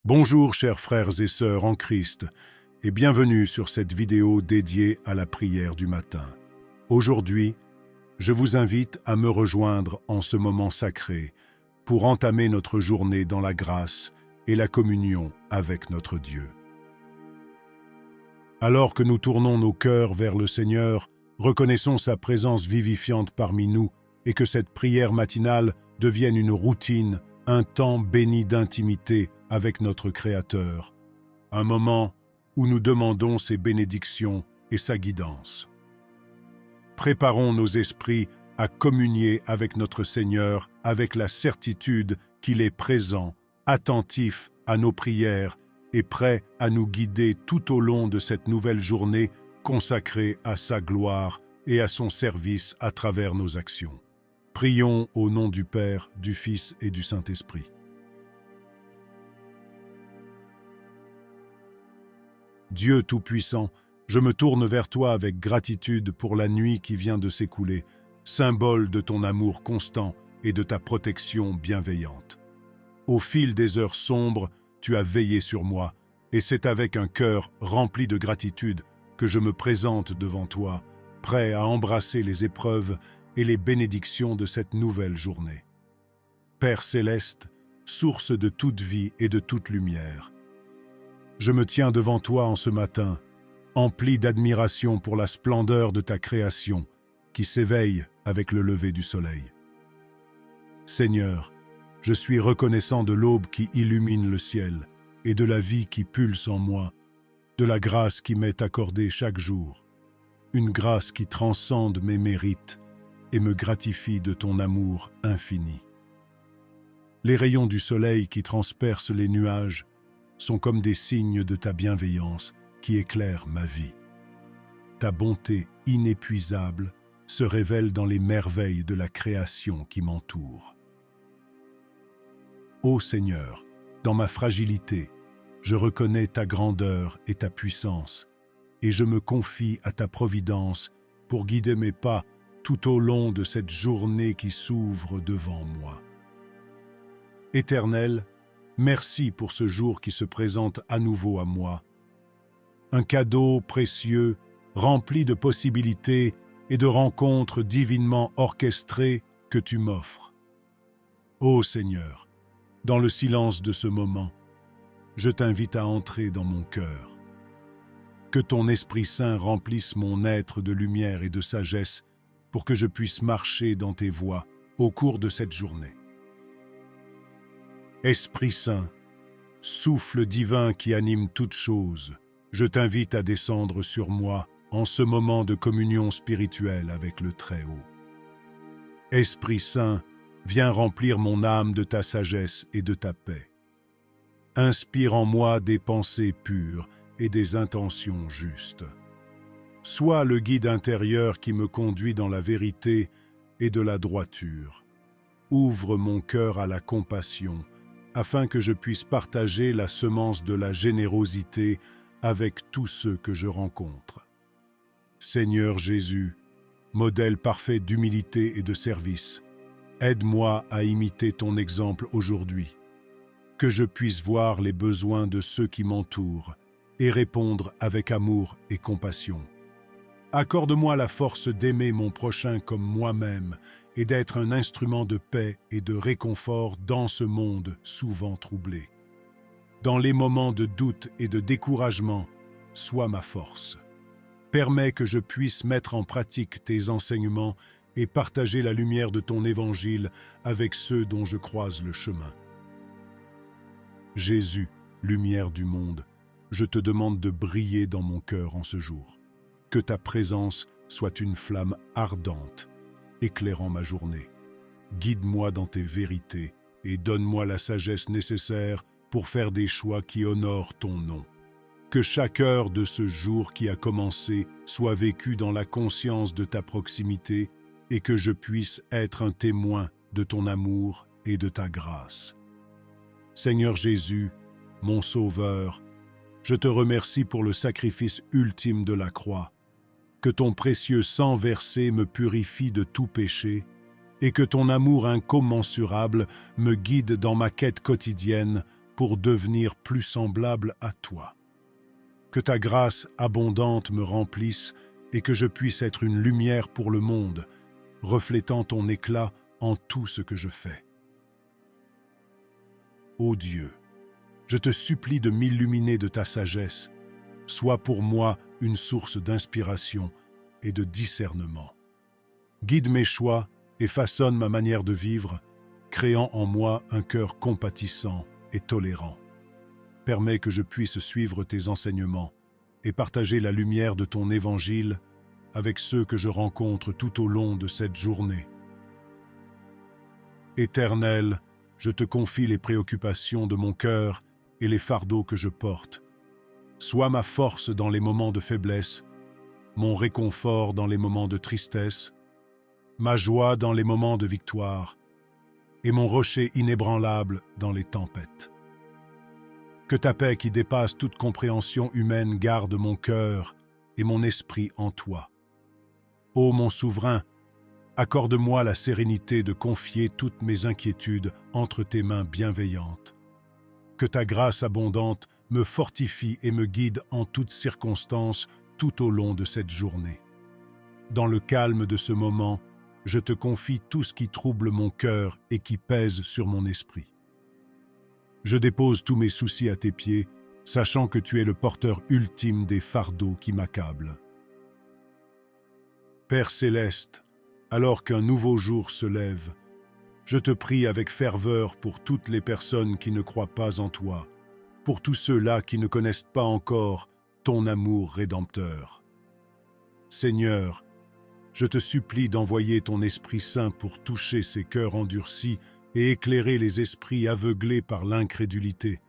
Bonjour chers frères et sœurs en Christ et bienvenue sur cette vidéo dédiée à la prière du matin. Aujourd'hui, je vous invite à me rejoindre en ce moment sacré pour entamer notre journée dans la grâce et la communion avec notre Dieu. Alors que nous tournons nos cœurs vers le Seigneur, reconnaissons sa présence vivifiante parmi nous et que cette prière matinale devienne une routine, un temps béni d'intimité avec notre Créateur, un moment où nous demandons ses bénédictions et sa guidance. Préparons nos esprits à communier avec notre Seigneur avec la certitude qu'il est présent, attentif à nos prières et prêt à nous guider tout au long de cette nouvelle journée consacrée à sa gloire et à son service à travers nos actions. Prions au nom du Père, du Fils et du Saint-Esprit. Dieu Tout-Puissant, je me tourne vers toi avec gratitude pour la nuit qui vient de s'écouler, symbole de ton amour constant et de ta protection bienveillante. Au fil des heures sombres, tu as veillé sur moi, et c'est avec un cœur rempli de gratitude que je me présente devant toi, prêt à embrasser les épreuves et les bénédictions de cette nouvelle journée. Père céleste, source de toute vie et de toute lumière, je me tiens devant toi en ce matin, empli d'admiration pour la splendeur de ta création qui s'éveille avec le lever du soleil. Seigneur, je suis reconnaissant de l'aube qui illumine le ciel et de la vie qui pulse en moi, de la grâce qui m'est accordée chaque jour, une grâce qui transcende mes mérites et me gratifie de ton amour infini. Les rayons du soleil qui transpercent les nuages sont comme des signes de ta bienveillance qui éclairent ma vie. Ta bonté inépuisable se révèle dans les merveilles de la création qui m'entoure. Ô Seigneur, dans ma fragilité, je reconnais ta grandeur et ta puissance, et je me confie à ta providence pour guider mes pas tout au long de cette journée qui s'ouvre devant moi. Éternel, merci pour ce jour qui se présente à nouveau à moi. Un cadeau précieux, rempli de possibilités et de rencontres divinement orchestrées que tu m'offres. Ô Seigneur, dans le silence de ce moment, je t'invite à entrer dans mon cœur. Que ton Esprit Saint remplisse mon être de lumière et de sagesse pour que je puisse marcher dans tes voies au cours de cette journée. Esprit Saint, souffle divin qui anime toutes choses, je t'invite à descendre sur moi en ce moment de communion spirituelle avec le Très-Haut. Esprit Saint, viens remplir mon âme de ta sagesse et de ta paix. Inspire en moi des pensées pures et des intentions justes. Sois le guide intérieur qui me conduit dans la vérité et de la droiture. Ouvre mon cœur à la compassion, afin que je puisse partager la semence de la générosité avec tous ceux que je rencontre. Seigneur Jésus, modèle parfait d'humilité et de service, aide-moi à imiter ton exemple aujourd'hui, que je puisse voir les besoins de ceux qui m'entourent et répondre avec amour et compassion. Accorde-moi la force d'aimer mon prochain comme moi-même et d'être un instrument de paix et de réconfort dans ce monde souvent troublé. Dans les moments de doute et de découragement, sois ma force. Permets que je puisse mettre en pratique tes enseignements et partager la lumière de ton évangile avec ceux dont je croise le chemin. Jésus, lumière du monde, je te demande de briller dans mon cœur en ce jour. Que ta présence soit une flamme ardente, éclairant ma journée. Guide-moi dans tes vérités et donne-moi la sagesse nécessaire pour faire des choix qui honorent ton nom. Que chaque heure de ce jour qui a commencé soit vécue dans la conscience de ta proximité et que je puisse être un témoin de ton amour et de ta grâce. Seigneur Jésus, mon Sauveur, je te remercie pour le sacrifice ultime de la croix. Que ton précieux sang versé me purifie de tout péché et que ton amour incommensurable me guide dans ma quête quotidienne pour devenir plus semblable à toi. Que ta grâce abondante me remplisse et que je puisse être une lumière pour le monde, reflétant ton éclat en tout ce que je fais. Ô Dieu, je te supplie de m'illuminer de ta sagesse, sois pour moi une source d'inspiration et de discernement. Guide mes choix et façonne ma manière de vivre, créant en moi un cœur compatissant et tolérant. Permets que je puisse suivre tes enseignements et partager la lumière de ton évangile avec ceux que je rencontre tout au long de cette journée. Éternel, je te confie les préoccupations de mon cœur et les fardeaux que je porte. Sois ma force dans les moments de faiblesse, mon réconfort dans les moments de tristesse, ma joie dans les moments de victoire, et mon rocher inébranlable dans les tempêtes. Que ta paix qui dépasse toute compréhension humaine garde mon cœur et mon esprit en toi. Ô mon souverain, accorde-moi la sérénité de confier toutes mes inquiétudes entre tes mains bienveillantes. Que ta grâce abondante me fortifie et me guide en toutes circonstances tout au long de cette journée. Dans le calme de ce moment, je te confie tout ce qui trouble mon cœur et qui pèse sur mon esprit. Je dépose tous mes soucis à tes pieds, sachant que tu es le porteur ultime des fardeaux qui m'accablent. Père céleste, alors qu'un nouveau jour se lève, je te prie avec ferveur pour toutes les personnes qui ne croient pas en toi, pour tous ceux-là qui ne connaissent pas encore ton amour rédempteur. Seigneur, je te supplie d'envoyer ton Esprit Saint pour toucher ces cœurs endurcis et éclairer les esprits aveuglés par l'incrédulité.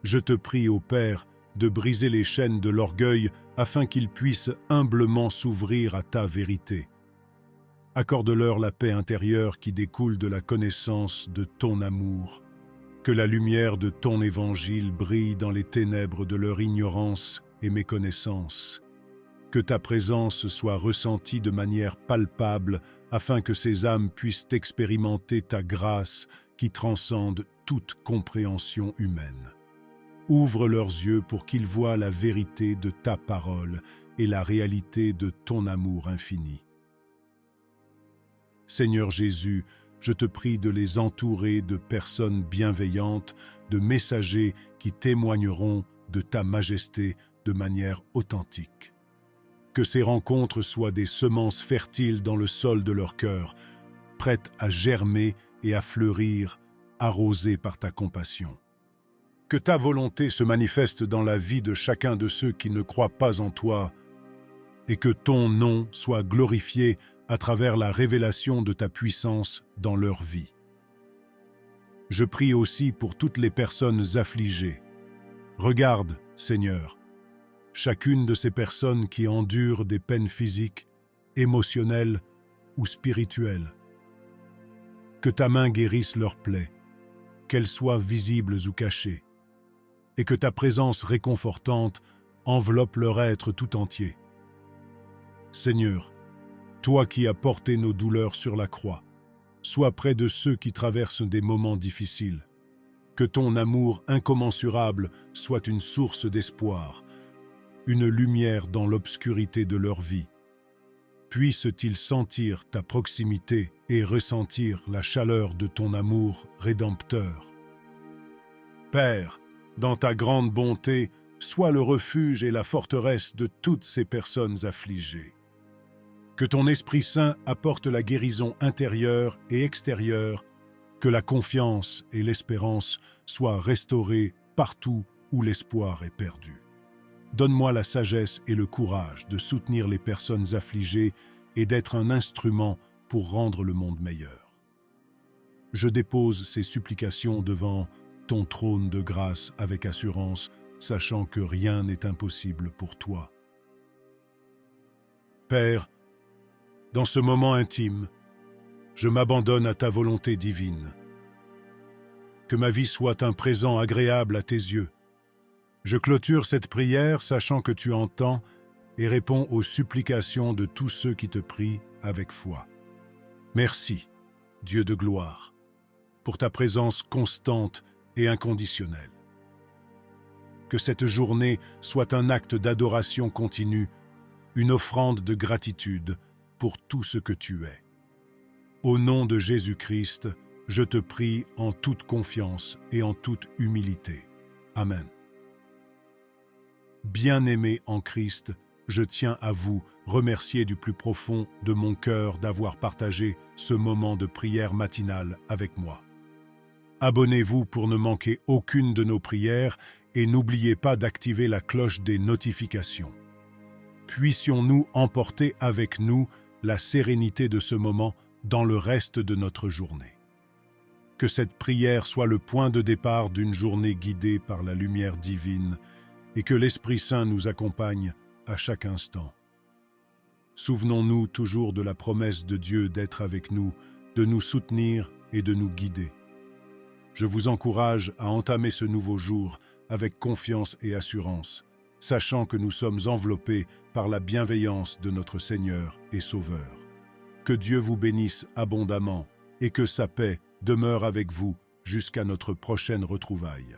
Je te prie, ô Père, de briser les chaînes de l'orgueil afin qu'ils puissent humblement s'ouvrir à ta vérité. Accorde-leur la paix intérieure qui découle de la connaissance de ton amour. Que la lumière de ton évangile brille dans les ténèbres de leur ignorance et méconnaissance. Que ta présence soit ressentie de manière palpable afin que ces âmes puissent expérimenter ta grâce qui transcende toute compréhension humaine. Ouvre leurs yeux pour qu'ils voient la vérité de ta parole et la réalité de ton amour infini. Seigneur Jésus, je te prie de les entourer de personnes bienveillantes, de messagers qui témoigneront de ta majesté de manière authentique. Que ces rencontres soient des semences fertiles dans le sol de leur cœur, prêtes à germer et à fleurir, arrosées par ta compassion. Que ta volonté se manifeste dans la vie de chacun de ceux qui ne croient pas en toi, et que ton nom soit glorifié à travers la révélation de ta puissance dans leur vie. Je prie aussi pour toutes les personnes affligées. Regarde, Seigneur, chacune de ces personnes qui endurent des peines physiques, émotionnelles ou spirituelles. Que ta main guérisse leurs plaies, qu'elles soient visibles ou cachées, et que ta présence réconfortante enveloppe leur être tout entier. Seigneur, toi qui as porté nos douleurs sur la croix, sois près de ceux qui traversent des moments difficiles. Que ton amour incommensurable soit une source d'espoir, une lumière dans l'obscurité de leur vie. Puissent-ils sentir ta proximité et ressentir la chaleur de ton amour rédempteur. Père, dans ta grande bonté, sois le refuge et la forteresse de toutes ces personnes affligées. Que ton Esprit Saint apporte la guérison intérieure et extérieure, que la confiance et l'espérance soient restaurées partout où l'espoir est perdu. Donne-moi la sagesse et le courage de soutenir les personnes affligées et d'être un instrument pour rendre le monde meilleur. Je dépose ces supplications devant ton trône de grâce avec assurance, sachant que rien n'est impossible pour toi. Père, dans ce moment intime, je m'abandonne à ta volonté divine. Que ma vie soit un présent agréable à tes yeux. Je clôture cette prière sachant que tu entends et réponds aux supplications de tous ceux qui te prient avec foi. Merci, Dieu de gloire, pour ta présence constante et inconditionnel. Que cette journée soit un acte d'adoration continue, une offrande de gratitude pour tout ce que tu es. Au nom de Jésus-Christ, je te prie en toute confiance et en toute humilité. Amen. Bien-aimés en Christ, je tiens à vous remercier du plus profond de mon cœur d'avoir partagé ce moment de prière matinale avec moi. Abonnez-vous pour ne manquer aucune de nos prières et n'oubliez pas d'activer la cloche des notifications. Puissions-nous emporter avec nous la sérénité de ce moment dans le reste de notre journée. Que cette prière soit le point de départ d'une journée guidée par la lumière divine et que l'Esprit Saint nous accompagne à chaque instant. Souvenons-nous toujours de la promesse de Dieu d'être avec nous, de nous soutenir et de nous guider. Je vous encourage à entamer ce nouveau jour avec confiance et assurance, sachant que nous sommes enveloppés par la bienveillance de notre Seigneur et Sauveur. Que Dieu vous bénisse abondamment et que sa paix demeure avec vous jusqu'à notre prochaine retrouvaille.